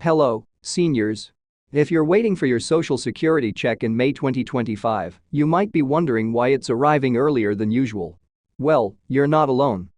Hello, seniors. If you're waiting for your Social Security check in May 2025, you might be wondering why it's arriving earlier than usual. Well, you're not alone.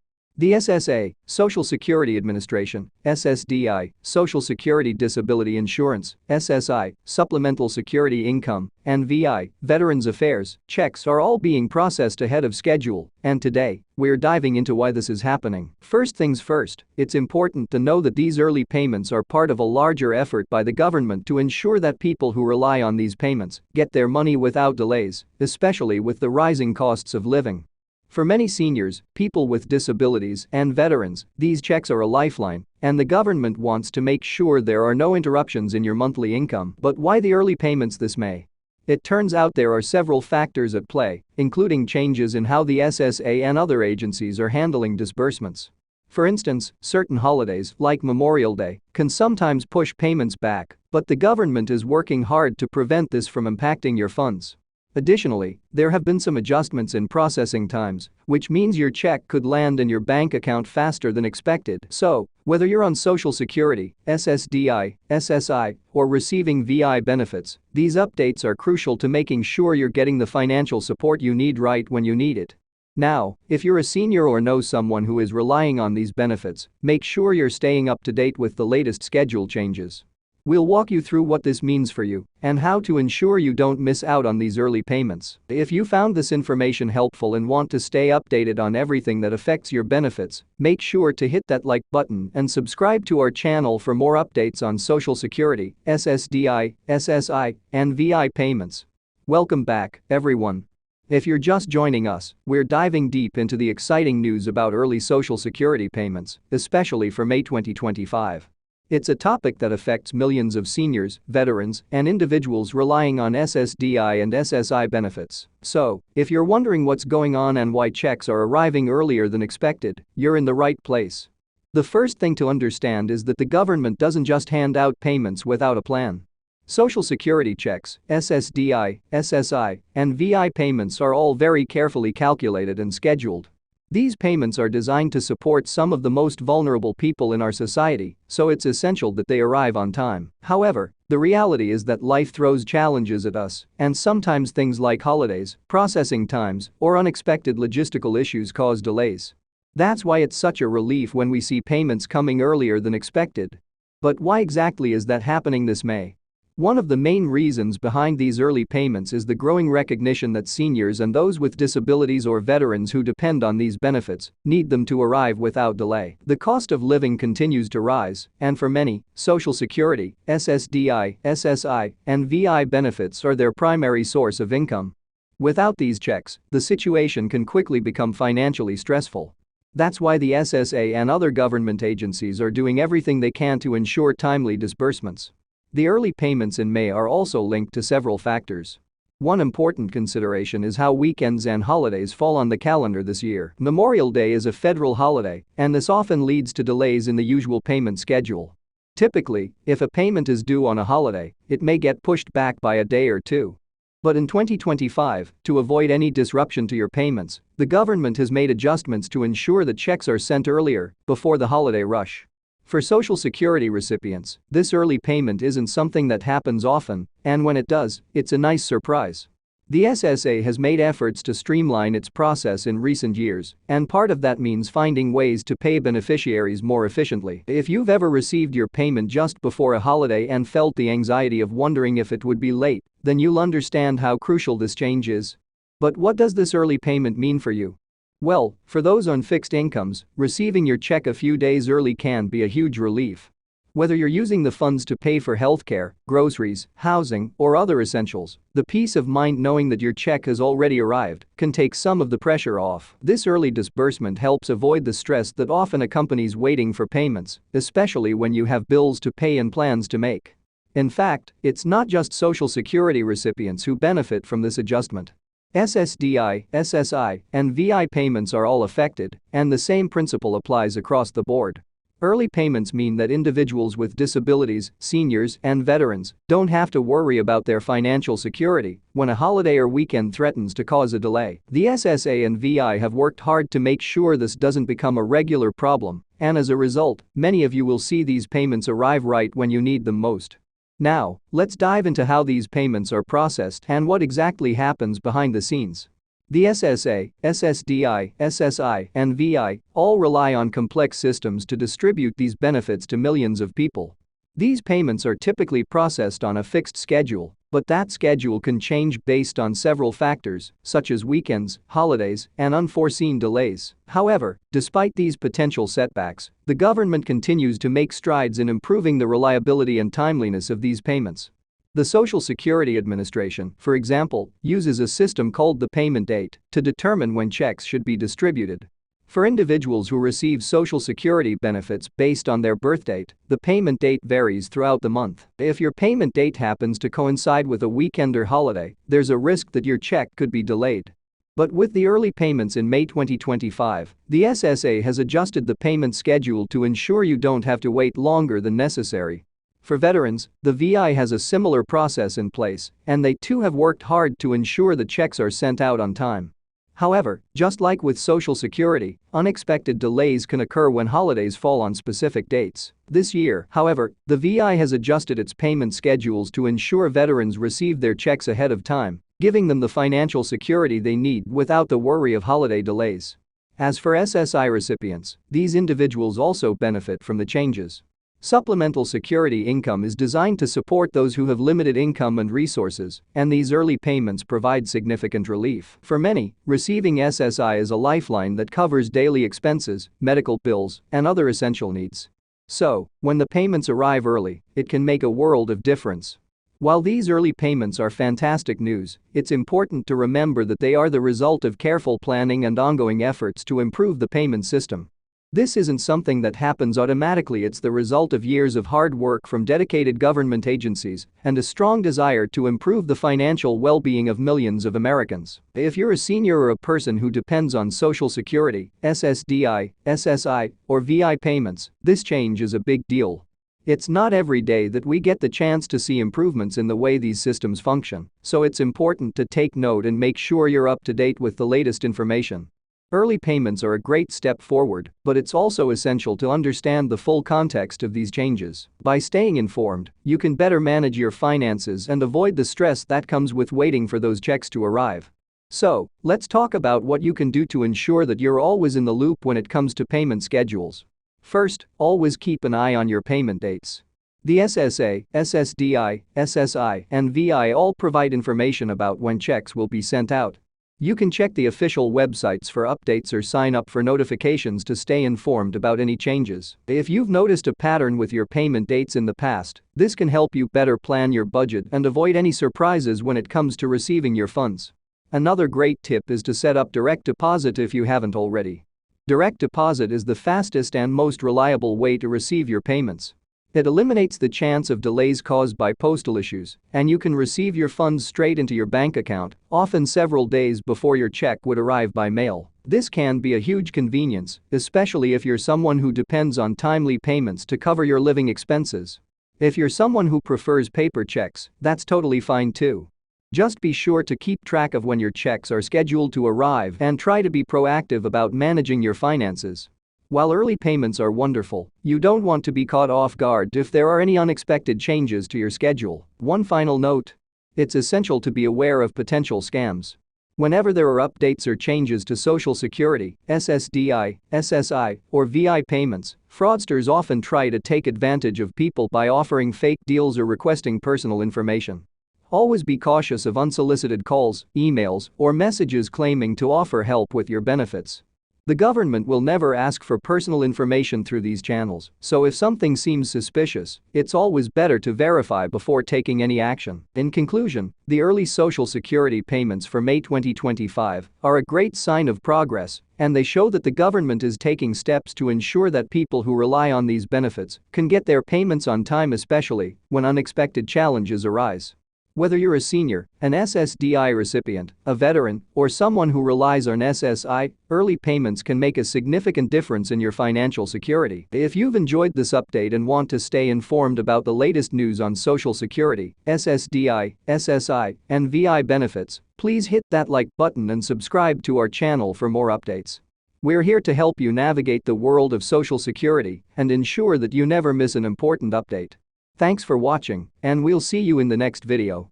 The SSA, Social Security Administration, SSDI, Social Security Disability Insurance, SSI, Supplemental Security Income, and VI, Veterans Affairs, checks are all being processed ahead of schedule, and today, we're diving into why this is happening. First things first, it's important to know that these early payments are part of a larger effort by the government to ensure that people who rely on these payments get their money without delays, especially with the rising costs of living. For many seniors, people with disabilities, and veterans, these checks are a lifeline, and the government wants to make sure there are no interruptions in your monthly income. But why the early payments this May? It turns out there are several factors at play, including changes in how the SSA and other agencies are handling disbursements. For instance, certain holidays, like Memorial Day, can sometimes push payments back, but the government is working hard to prevent this from impacting your funds. Additionally, there have been some adjustments in processing times, which means your check could land in your bank account faster than expected. So, whether you're on Social Security, SSDI, SSI, or receiving VI benefits, these updates are crucial to making sure you're getting the financial support you need right when you need it. Now, if you're a senior or know someone who is relying on these benefits, make sure you're staying up to date with the latest schedule changes. We'll walk you through what this means for you and how to ensure you don't miss out on these early payments. If you found this information helpful and want to stay updated on everything that affects your benefits, make sure to hit that like button and subscribe to our channel for more updates on Social Security, SSDI, SSI, and VI payments. Welcome back, everyone. If you're just joining us, we're diving deep into the exciting news about early Social Security payments, especially for May 2025. It's a topic that affects millions of seniors, veterans, and individuals relying on SSDI and SSI benefits. So, if you're wondering what's going on and why checks are arriving earlier than expected, you're in the right place. The first thing to understand is that the government doesn't just hand out payments without a plan. Social Security checks, SSDI, SSI, and VI payments are all very carefully calculated and scheduled. These payments are designed to support some of the most vulnerable people in our society, so it's essential that they arrive on time. However, the reality is that life throws challenges at us, and sometimes things like holidays, processing times, or unexpected logistical issues cause delays. That's why it's such a relief when we see payments coming earlier than expected. But why exactly is that happening this May? One of the main reasons behind these early payments is the growing recognition that seniors and those with disabilities or veterans who depend on these benefits need them to arrive without delay. The cost of living continues to rise, and for many, Social Security, SSDI, SSI, and VI benefits are their primary source of income. Without these checks, the situation can quickly become financially stressful. That's why the SSA and other government agencies are doing everything they can to ensure timely disbursements. The early payments in May are also linked to several factors. One important consideration is how weekends and holidays fall on the calendar this year. Memorial Day is a federal holiday, and this often leads to delays in the usual payment schedule. Typically, if a payment is due on a holiday, it may get pushed back by a day or two. But in 2025, to avoid any disruption to your payments, the government has made adjustments to ensure that checks are sent earlier, before the holiday rush. For Social Security recipients, this early payment isn't something that happens often, and when it does, it's a nice surprise. The SSA has made efforts to streamline its process in recent years, and part of that means finding ways to pay beneficiaries more efficiently. If you've ever received your payment just before a holiday and felt the anxiety of wondering if it would be late, then you'll understand how crucial this change is. But what does this early payment mean for you? Well, for those on fixed incomes, receiving your check a few days early can be a huge relief. Whether you're using the funds to pay for healthcare, groceries, housing, or other essentials, the peace of mind knowing that your check has already arrived can take some of the pressure off. This early disbursement helps avoid the stress that often accompanies waiting for payments, especially when you have bills to pay and plans to make. In fact, it's not just Social Security recipients who benefit from this adjustment. SSDI, SSI, and VI payments are all affected, and the same principle applies across the board. Early payments mean that individuals with disabilities, seniors, and veterans don't have to worry about their financial security when a holiday or weekend threatens to cause a delay. The SSA and VI have worked hard to make sure this doesn't become a regular problem, and as a result, many of you will see these payments arrive right when you need them most. Now, let's dive into how these payments are processed and what exactly happens behind the scenes. The SSA, SSDI, SSI, and VI all rely on complex systems to distribute these benefits to millions of people. These payments are typically processed on a fixed schedule, but that schedule can change based on several factors, such as weekends, holidays, and unforeseen delays. However, despite these potential setbacks, the government continues to make strides in improving the reliability and timeliness of these payments. The Social Security Administration, for example, uses a system called the payment date to determine when checks should be distributed. For individuals who receive Social Security benefits based on their birth date, the payment date varies throughout the month. If your payment date happens to coincide with a weekend or holiday, there's a risk that your check could be delayed. But with the early payments in May 2025, the SSA has adjusted the payment schedule to ensure you don't have to wait longer than necessary. For veterans, the VI has a similar process in place, and they too have worked hard to ensure the checks are sent out on time. However, just like with Social Security, unexpected delays can occur when holidays fall on specific dates. This year, however, the VI has adjusted its payment schedules to ensure veterans receive their checks ahead of time, giving them the financial security they need without the worry of holiday delays. As for SSI recipients, these individuals also benefit from the changes. Supplemental security income is designed to support those who have limited income and resources, and these early payments provide significant relief. For many, receiving SSI is a lifeline that covers daily expenses, medical bills, and other essential needs. So, when the payments arrive early, it can make a world of difference. While these early payments are fantastic news, it's important to remember that they are the result of careful planning and ongoing efforts to improve the payment system. This isn't something that happens automatically, it's the result of years of hard work from dedicated government agencies and a strong desire to improve the financial well-being of millions of Americans. If you're a senior or a person who depends on Social Security, SSDI, SSI, or VI payments, this change is a big deal. It's not every day that we get the chance to see improvements in the way these systems function, so it's important to take note and make sure you're up to date with the latest information. Early payments are a great step forward, but it's also essential to understand the full context of these changes. By staying informed, you can better manage your finances and avoid the stress that comes with waiting for those checks to arrive. So, let's talk about what you can do to ensure that you're always in the loop when it comes to payment schedules. First, always keep an eye on your payment dates. The SSA, SSDI, SSI, and VI all provide information about when checks will be sent out. You can check the official websites for updates or sign up for notifications to stay informed about any changes. If you've noticed a pattern with your payment dates in the past, this can help you better plan your budget and avoid any surprises when it comes to receiving your funds. Another great tip is to set up direct deposit if you haven't already. Direct deposit is the fastest and most reliable way to receive your payments. It eliminates the chance of delays caused by postal issues, and you can receive your funds straight into your bank account, often several days before your check would arrive by mail. This can be a huge convenience, especially if you're someone who depends on timely payments to cover your living expenses. If you're someone who prefers paper checks, that's totally fine too. Just be sure to keep track of when your checks are scheduled to arrive and try to be proactive about managing your finances. While early payments are wonderful, you don't want to be caught off guard if there are any unexpected changes to your schedule. One final note: it's essential to be aware of potential scams. Whenever there are updates or changes to Social Security, SSDI, SSI, or VI payments, fraudsters often try to take advantage of people by offering fake deals or requesting personal information. Always be cautious of unsolicited calls, emails, or messages claiming to offer help with your benefits. The government will never ask for personal information through these channels, so if something seems suspicious, it's always better to verify before taking any action. In conclusion, the early Social Security payments for May 2025 are a great sign of progress, and they show that the government is taking steps to ensure that people who rely on these benefits can get their payments on time, especially when unexpected challenges arise. Whether you're a senior, an SSDI recipient, a veteran, or someone who relies on SSI, early payments can make a significant difference in your financial security. If you've enjoyed this update and want to stay informed about the latest news on Social Security, SSDI, SSI, and VI benefits, please hit that like button and subscribe to our channel for more updates. We're here to help you navigate the world of Social Security and ensure that you never miss an important update. Thanks for watching, and we'll see you in the next video.